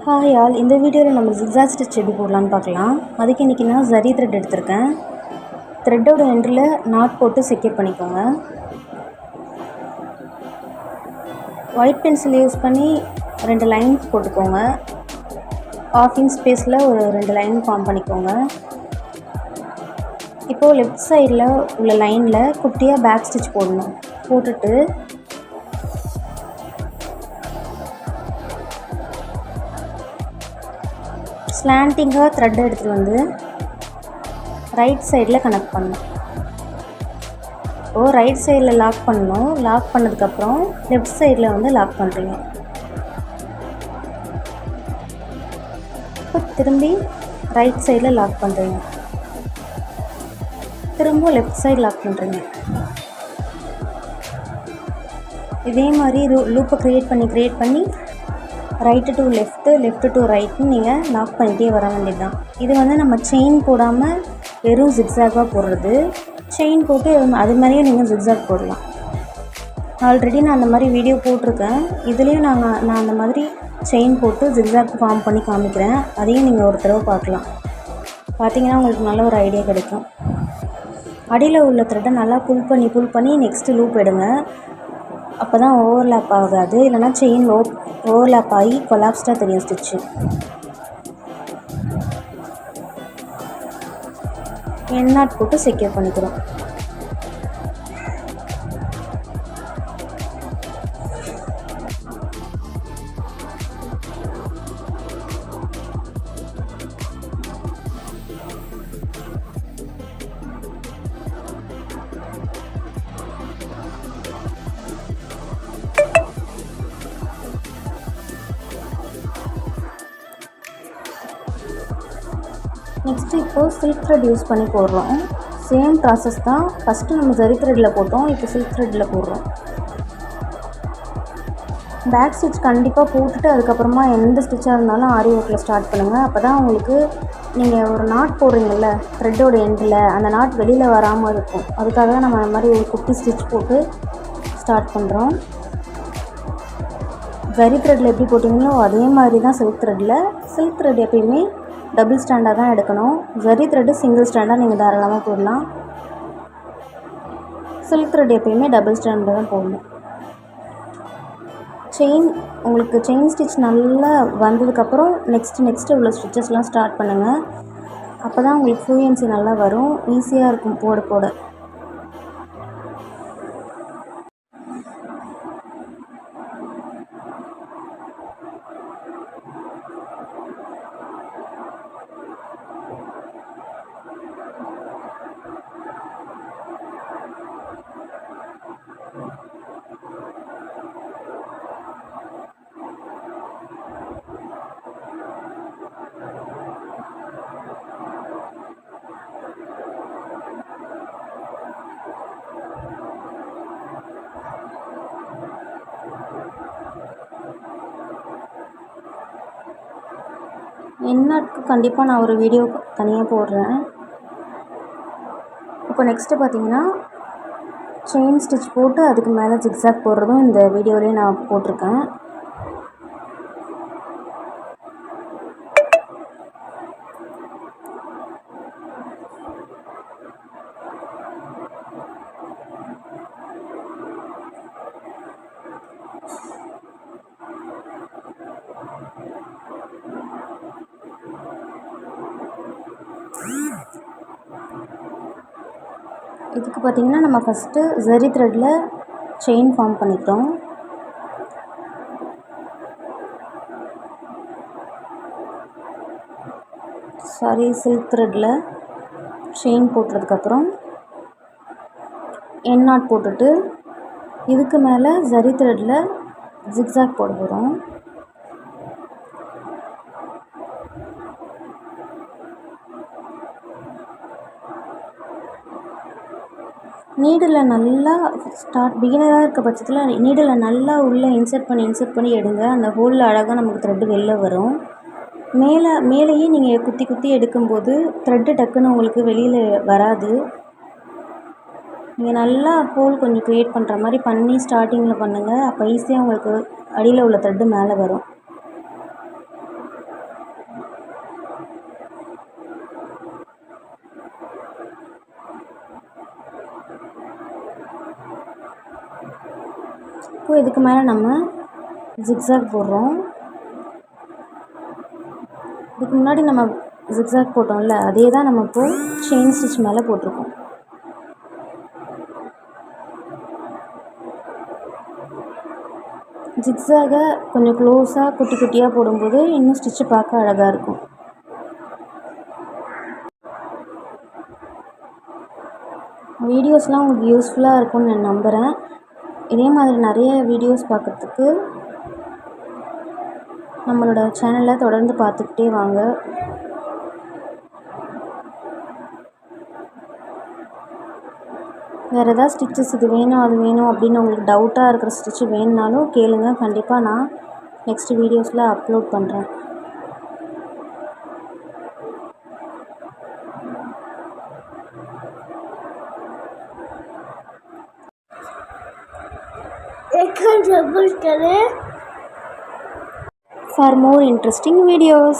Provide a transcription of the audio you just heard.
Hi all, இந்த வீடியோவில் நம்ம ஜிக்ஸாக் ஸ்டிச் எப்படி போடலான்னு பார்க்கலாம். அதுக்கு இன்றைக்கி நான் ஜரி த்ரெட் எடுத்திருக்கேன். த்ரெட்டோட எண்டில் நாட் போட்டு செக்யூர் பண்ணிக்கோங்க. ஒயிட் பென்சில் யூஸ் பண்ணி 2 லைன்ஸ் போட்டுக்கோங்க. 1/2 இன்ச் ஸ்பேஸில் ஒரு 2 லைன் ஃபார்ம் பண்ணிக்கோங்க. இப்போது லெஃப்ட் சைடில் உள்ள லைனில் குட்டியாக பேக் ஸ்டிச் போடணும். போட்டுட்டு ஸ்லாண்டிங்காக த்ரெட் எடுத்துகிட்டு வந்து ரைட் சைடில் கனெக்ட் பண்ணணும். இப்போது ரைட் சைடில் லாக் பண்ணணும். லாக் பண்ணதுக்கப்புறம் லெஃப்ட் சைடில் வந்து லாக் பண்ணுறீங்க. இப்போ திரும்பி ரைட் சைடில் லாக் பண்ணுறீங்க. திரும்ப லெஃப்ட் சைடு லாக் பண்ணுறீங்க. இதே மாதிரி லூப்பை க்ரியேட் பண்ணி right to left, left to ரைட்னு நீங்கள் லாக் பண்ணிகிட்டே வர வேண்டியது தான். இது வந்து நம்ம செயின் போடாமல் வெறும் ஜிக்ஸாகாக போடுறது. செயின் போட்டு அது மாதிரியே நீங்கள் ஜிக்ஸாக் போடலாம். ஆல்ரெடி நான் அந்த மாதிரி வீடியோ போட்டிருக்கேன். இதுலேயும் நான் அந்த மாதிரி செயின் போட்டு ஜிக்ஸாக் ஃபார்ம் பண்ணி காமிக்கிறேன். அதையும் நீங்கள் ஒரு தடவை பார்க்கலாம். பார்த்தீங்கன்னா உங்களுக்கு நல்ல ஒரு ஐடியா கிடைக்கும். அடியில் உள்ள த்ரெட்டை நல்லா புல் பண்ணி நெக்ஸ்ட்டு லூப் எடுங்க. அப்போ தான் ஓவர்லேப் ஆகாது. இல்லைனா செயின் ஓவர்லேப் ஆகி கொலாப்ஸ்டாக தெரியும் ஸ்டிச்சு. என் நாட் போட்டு செக்யூர் பண்ணிக்கிறோம். நெக்ஸ்ட்டு இப்போது சில்க் த்ரெட் யூஸ் பண்ணி போடுறோம். சேம் ப்ராசஸ் தான். ஃபஸ்ட்டு நம்ம ஜரி த்ரெட்டில் போட்டோம், இப்போ சில்க் த்ரெட்டில் போடுறோம். பேக் ஸ்டிச் கண்டிப்பாக போட்டுட்டு அதுக்கப்புறமா எந்த ஸ்டிச்சாக இருந்தாலும் ஆரி ஒர்க்கில் ஸ்டார்ட் பண்ணுங்கள். அப்போ தான் உங்களுக்கு நீங்கள் ஒரு நாட் போடுறீங்கள்ல த்ரெட்டோட எண்டில், அந்த நாட் வெளியில் வராமல் இருக்கும். அதுக்காக தான் நம்ம அந்த மாதிரி ஒரு குட்டி ஸ்டிச் போட்டு ஸ்டார்ட் பண்ணுறோம். ஜரி த்ரெட்டில் எப்படி போட்டிங்களோ அதே மாதிரி தான் சில்க் த்ரெட்டில். சில்க் த்ரெட் எப்பயுமே டபுள் ஸ்டாண்டாக தான் எடுக்கணும். ஜரி த்ரெட்டு சிங்கிள் ஸ்டாண்டாக நீங்கள் தாராளமாக போடலாம். சில்க் த்ரெட் எப்பயுமே டபுள் ஸ்டாண்டில் தான் போடணும். உங்களுக்கு செயின் ஸ்டிச் நல்லா வந்ததுக்கப்புறம் நெக்ஸ்ட்டு உள்ள ஸ்டிச்சஸ்லாம் ஸ்டார்ட் பண்ணுங்கள். அப்போ தான் உங்களுக்கு ஃப்ளூயன்சி நல்லா வரும். ஈஸியாக இருக்கும் போட. என் நாட்க்கு கண்டிப்பாக நான் ஒரு வீடியோ தனியாக போடுறேன். இப்போ நெக்ஸ்ட்டு பார்த்தீங்கன்னா செயின் ஸ்டிச் போட்டு அதுக்கு மேலே ஜிக்ஸாக் போடுறதும் இந்த வீடியோலேயே நான் போட்டிருக்கேன். இதுக்கு பார்த்திங்கன்னா நம்ம ஃபஸ்ட்டு ஜரி த்ரெட்டில் செயின் ஃபார்ம் பண்ணிக்கிறோம். சில்க் த்ரெட்டில் செயின் போட்டதுக்கப்புறம் என் நாட் போட்டுட்டு இதுக்கு மேலே ஜரி த்ரெட்டில் ஜிக்ஸாக் போட போகிறோம். நீடில் நல்லா பிகினராக இருக்க பட்சத்தில் நீடில் நல்லா உள்ளே இன்சர்ட் பண்ணி எடுங்க. அந்த ஹோலில் அழகாக நமக்கு த்ரெட்டு வெளில வரும். மேலேயே நீங்கள் குத்தி எடுக்கும்போது த்ரெட்டு டக்குன்னு உங்களுக்கு வெளியில் வராது. நீங்கள் நல்லா ஹோல் கொஞ்சம் க்ரியேட் பண்ணுற மாதிரி பண்ணி ஸ்டார்டிங்கில் பண்ணுங்கள். அப்போ ஈஸியாக உங்களுக்கு அடியில் உள்ள த்ரெட்டு மேலே வரும். இப்போது இதுக்கு மேலே நம்ம ஜிக்ஸாக் போடுறோம். இதுக்கு முன்னாடி நம்ம ஜிக்ஸாக் போட்டோம்ல, அதே தான் நம்ம இப்போது செயின் ஸ்டிச் மேலே போட்டிருக்கோம். ஜிக்ஸாகை கொஞ்சம் க்ளோஸாக குட்டி குட்டியாக போடும்போது இன்னும் ஸ்டிச்சு பார்க்க அழகாக இருக்கும். வீடியோஸ்லாம் உங்களுக்கு யூஸ்ஃபுல்லாக இருக்கும்னு நான் நம்புகிறேன். இதே மாதிரி நிறைய வீடியோஸ் பார்க்குறதுக்கு நம்மளோட சேனலை தொடர்ந்து பார்த்துக்கிட்டே வாங்க. வேறு ஏதாவது ஸ்டிச்சஸ் இது வேணும் அது வேணும் அப்படின்னு உங்களுக்கு டவுட்டாக இருக்கிற ஸ்டிச்சு வேணுனாலும் கேளுங்க. கண்டிப்பாக நான் நெக்ஸ்ட் வீடியோஸில் அப்லோட் பண்ணுறேன். For more interesting videos.